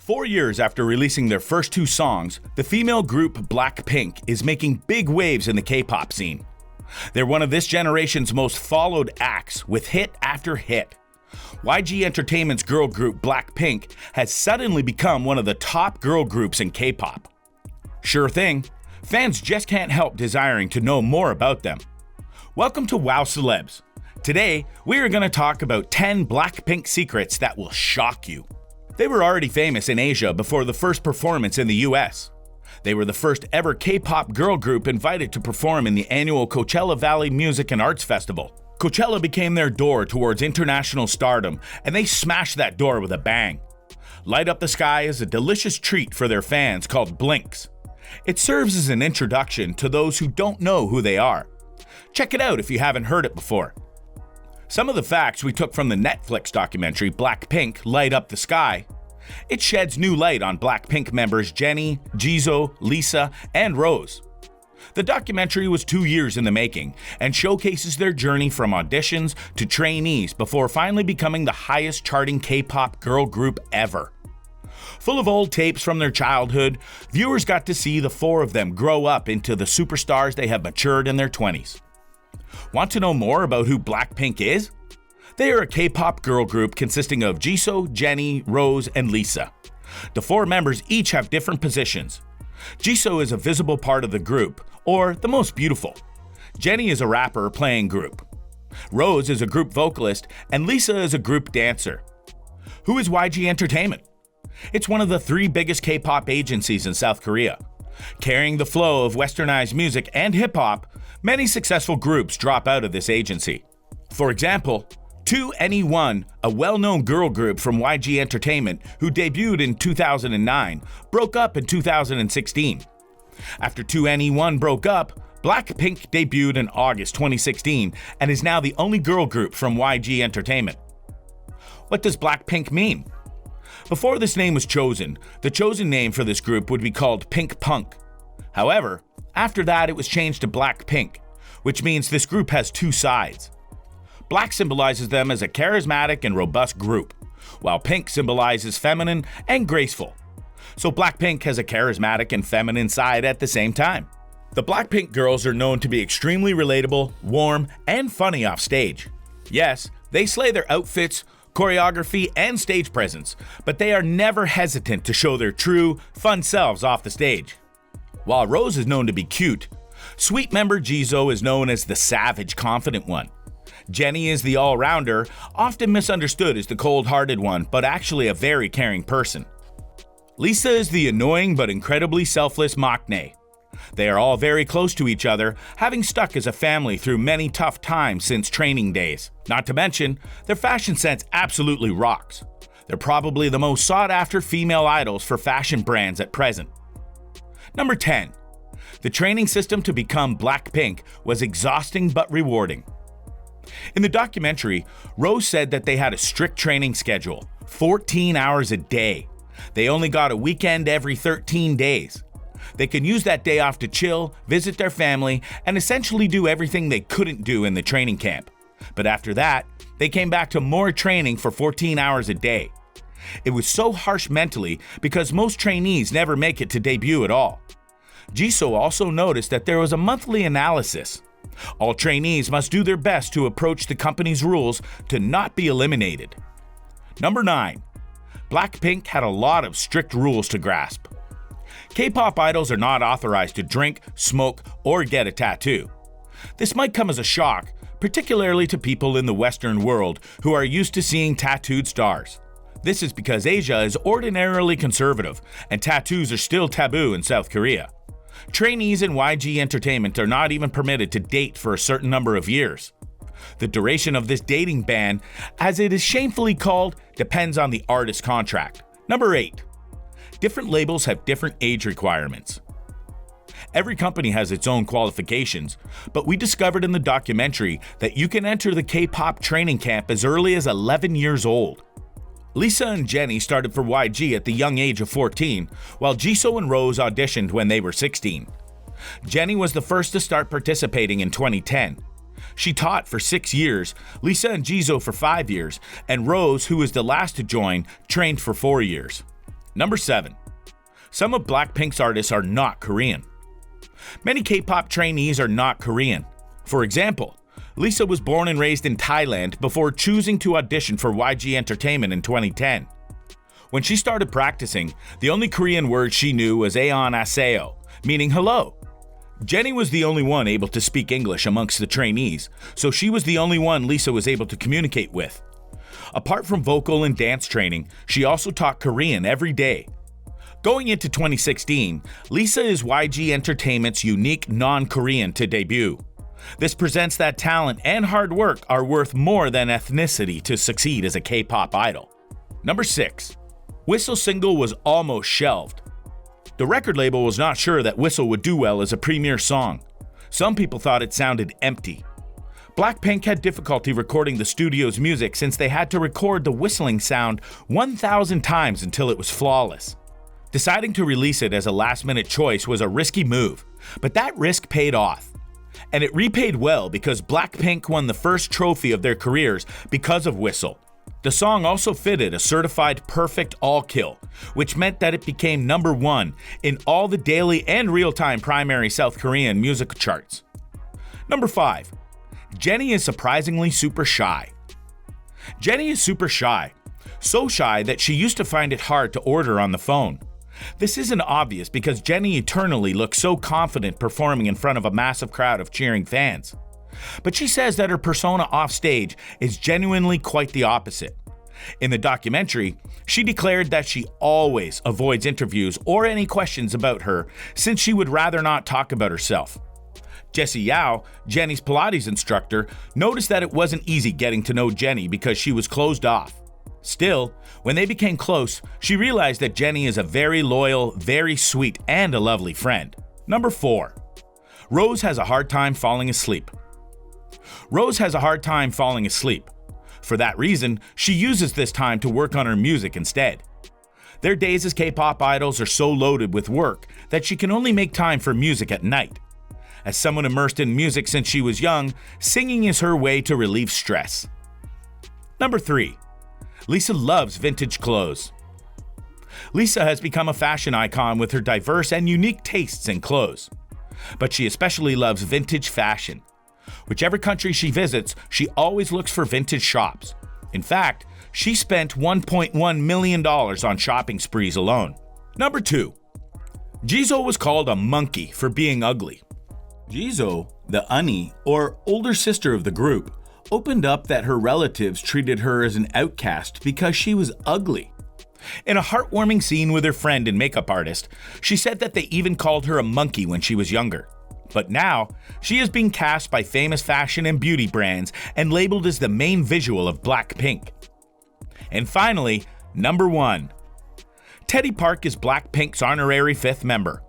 4 years after releasing their first 2 songs, the female group BLACKPINK is making big waves in the K-pop scene. They're one of this generation's most followed acts, with hit after hit. YG Entertainment's girl group BLACKPINK has suddenly become one of the top girl groups in K-pop. Sure thing, fans just can't help desiring to know more about them. Welcome to Wow Celebs. Today, we are going to talk about 10 BLACKPINK secrets that will shock you. They were already famous in Asia before the first performance in the US. They were the first ever K-pop girl group invited to perform in the annual Coachella Valley Music and Arts Festival. Coachella became their door towards international stardom, and they smashed that door with a bang. Light Up the Sky is a delicious treat for their fans called Blinks. It serves as an introduction to those who don't know who they are. Check it out if you haven't heard it before. Some of the facts we took from the Netflix documentary BLACKPINK Light Up the Sky. It sheds new light on BLACKPINK members Jennie, Jisoo, Lisa, and Rose. The documentary was 2 years in the making and showcases their journey from auditions to trainees before finally becoming the highest charting K-pop girl group ever. Full of old tapes from their childhood, viewers got to see the 4 of them grow up into the superstars they have matured in their 20s. Want to know more about who BLACKPINK is? They are a K-pop girl group consisting of Jisoo, Jennie, Rose, and Lisa. The 4 members each have different positions. Jisoo is a visible part of the group, or the most beautiful. Jennie is a rapper playing group. Rose is a group vocalist, and Lisa is a group dancer. Who is YG Entertainment? It's one of the 3 biggest K-pop agencies in South Korea. Carrying the flow of westernized music and hip-hop, many successful groups drop out of this agency. For example, 2NE1, a well-known girl group from YG Entertainment who debuted in 2009, broke up in 2016. After 2NE1 broke up, BLACKPINK debuted in August 2016 and is now the only girl group from YG Entertainment. What does BLACKPINK mean? Before this name was chosen, the chosen name for this group would be called Pink Punk. However, after that it was changed to BLACKPINK, which means this group has 2 sides. Black symbolizes them as a charismatic and robust group, while pink symbolizes feminine and graceful. So BLACKPINK has a charismatic and feminine side at the same time. The BLACKPINK girls are known to be extremely relatable, warm, and funny off stage. Yes, they slay their outfits, choreography, and stage presence, but they are never hesitant to show their true, fun selves off the stage. While Rose is known to be cute, sweet member Jisoo is known as the savage, confident one. Jennie is the all-rounder, often misunderstood as the cold-hearted one, but actually a very caring person. Lisa is the annoying but incredibly selfless maknae. They are all very close to each other, having stuck as a family through many tough times since training days. Not to mention, their fashion sense absolutely rocks. They're probably the most sought-after female idols for fashion brands at present. Number 10. The training system to become BLACKPINK was exhausting but rewarding. In the documentary, Rose said that they had a strict training schedule, 14 hours a day. They only got a weekend every 13 days. They can use that day off to chill, visit their family, and essentially do everything they couldn't do in the training camp. But after that, they came back to more training for 14 hours a day. It was so harsh mentally because most trainees never make it to debut at all. Jisoo also noticed that there was a monthly analysis. All trainees must do their best to approach the company's rules to not be eliminated. Number 9. BLACKPINK had a lot of strict rules to grasp. K-pop idols are not authorized to drink, smoke, or get a tattoo. This might come as a shock, particularly to people in the Western world who are used to seeing tattooed stars. This is because Asia is ordinarily conservative, and tattoos are still taboo in South Korea. Trainees in YG Entertainment are not even permitted to date for a certain number of years. The duration of this dating ban, as it is shamefully called, depends on the artist's contract. Number 8. Different labels have different age requirements. Every company has its own qualifications, but we discovered in the documentary that you can enter the K-pop training camp as early as 11 years old. Lisa and Jennie started for YG at the young age of 14, while Jisoo and Rose auditioned when they were 16. Jennie was the first to start participating in 2010. She taught for 6 years, Lisa and Jisoo for 5 years, and Rose, who was the last to join, trained for 4 years. Number 7. Some of BLACKPINK's artists are not Korean. Many K-pop trainees are not Korean. For example, Lisa was born and raised in Thailand before choosing to audition for YG Entertainment in 2010. When she started practicing, the only Korean word she knew was "Annyeonghaseyo," meaning hello. Jennie was the only one able to speak English amongst the trainees, so she was the only one Lisa was able to communicate with. Apart from vocal and dance training, she also taught Korean every day. Going into 2016, Lisa is YG Entertainment's unique non-Korean to debut. This presents that talent and hard work are worth more than ethnicity to succeed as a K-pop idol. Number 6. Whistle single was almost shelved. The record label was not sure that Whistle would do well as a premiere song. Some people thought it sounded empty. BLACKPINK had difficulty recording the studio's music since they had to record the whistling sound 1,000 times until it was flawless. Deciding to release it as a last-minute choice was a risky move, but that risk paid off. And it repaid well because BLACKPINK won the first trophy of their careers because of Whistle. The song also fitted a certified perfect all-kill, which meant that it became number 1 in all the daily and real-time primary South Korean music charts. Number 5. Jennie is surprisingly super shy. Jennie is super shy. So shy that she used to find it hard to order on the phone. This isn't obvious because Jennie eternally looks so confident performing in front of a massive crowd of cheering fans. But she says that her persona off stage is genuinely quite the opposite. In the documentary, she declared that she always avoids interviews or any questions about her since she would rather not talk about herself. Jessie Yao, Jennie's Pilates instructor, noticed that it wasn't easy getting to know Jennie because she was closed off. Still, when they became close, she realized that Jennie is a very loyal, very sweet, and a lovely friend. Number 4. Rose has a hard time falling asleep. Rose has a hard time falling asleep. For that reason, she uses this time to work on her music instead. Their days as K-pop idols are so loaded with work that she can only make time for music at night. As someone immersed in music since she was young, singing is her way to relieve stress. Number 3. Lisa loves vintage clothes. Lisa has become a fashion icon with her diverse and unique tastes in clothes. But she especially loves vintage fashion. Whichever country she visits, she always looks for vintage shops. In fact, she spent $1.1 million on shopping sprees alone. Number 2. Jisoo was called a monkey for being ugly. Jisoo, the Unnie, or older sister of the group, opened up that her relatives treated her as an outcast because she was ugly. In a heartwarming scene with her friend and makeup artist, she said that they even called her a monkey when she was younger. But now, she is being cast by famous fashion and beauty brands and labeled as the main visual of BLACKPINK. And finally, number 1. Teddy Park is BLACKPINK's honorary 5th member.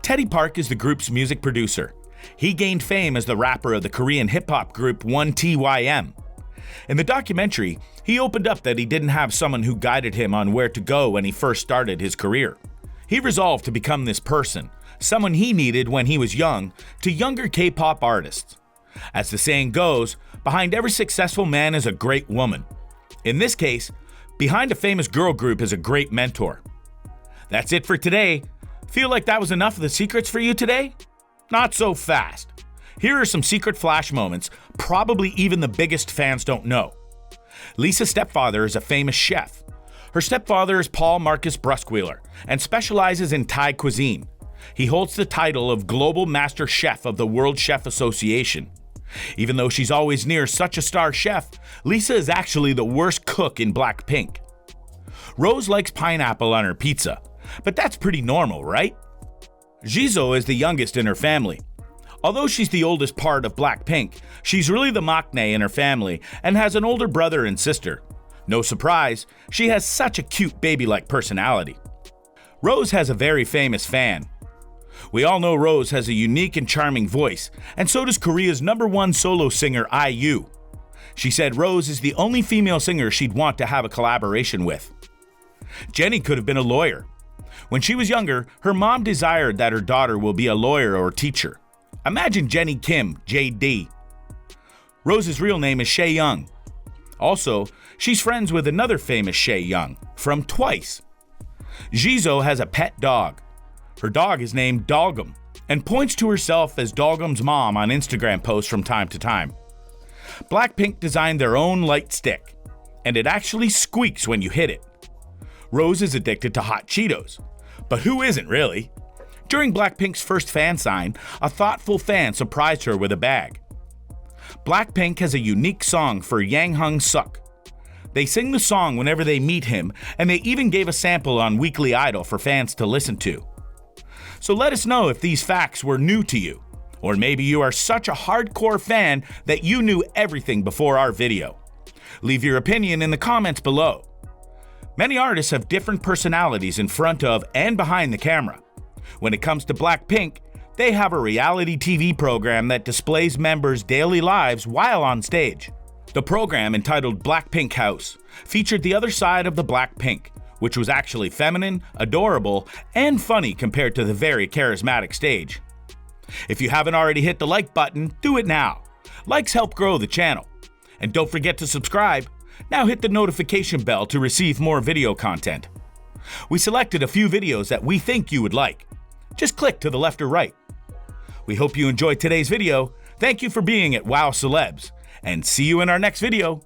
Teddy Park is the group's music producer. He gained fame as the rapper of the Korean hip-hop group 1TYM. In the documentary, he opened up that he didn't have someone who guided him on where to go when he first started his career. He resolved to become this person, someone he needed when he was young, to younger K-pop artists. As the saying goes, behind every successful man is a great woman. In this case, behind a famous girl group is a great mentor. That's it for today. Feel like that was enough of the secrets for you today? Not so fast. Here are some secret flash moments, probably even the biggest fans don't know. Lisa's stepfather is a famous chef. Her stepfather is Paul Marcus Bruskwheeler and specializes in Thai cuisine. He holds the title of Global Master Chef of the World Chef Association. Even though she's always near such a star chef, Lisa is actually the worst cook in BLACKPINK. Rose likes pineapple on her pizza, but that's pretty normal, right? Jisoo is the youngest in her family. Although she's the oldest part of BLACKPINK, she's really the maknae in her family and has an older brother and sister. No surprise, she has such a cute baby-like personality. Rose has a very famous fan. We all know Rose has a unique and charming voice, and so does Korea's #1 solo singer IU. She said Rose is the only female singer she'd want to have a collaboration with. Jennie could have been a lawyer. When she was younger, her mom desired that her daughter will be a lawyer or teacher. Imagine Jennie Kim, JD. Rose's real name is Shea Young. Also, she's friends with another famous Shea Young from Twice. Jisoo has a pet dog. Her dog is named Dogum and points to herself as Dogum's mom on Instagram posts from time to time. BLACKPINK designed their own light stick, and it actually squeaks when you hit it. Rose is addicted to hot Cheetos, but who isn't really? During BLACKPINK's first fan sign, a thoughtful fan surprised her with a bag. BLACKPINK has a unique song for Yang Hung Suk. They sing the song whenever they meet him, and they even gave a sample on Weekly Idol for fans to listen to. So let us know if these facts were new to you, or maybe you are such a hardcore fan that you knew everything before our video. Leave your opinion in the comments below. Many artists have different personalities in front of and behind the camera. When it comes to BLACKPINK, they have a reality TV program that displays members' daily lives while on stage. The program, entitled BLACKPINK House, featured the other side of the BLACKPINK, which was actually feminine, adorable, and funny compared to the very charismatic stage. If you haven't already hit the like button, do it now. Likes help grow the channel. And don't forget to subscribe. Now hit the notification bell to receive more video content. We selected a few videos that we think you would like. Just click to the left or right. We hope you enjoyed today's video. Thank you for being at Wow Celebs, and see you in our next video.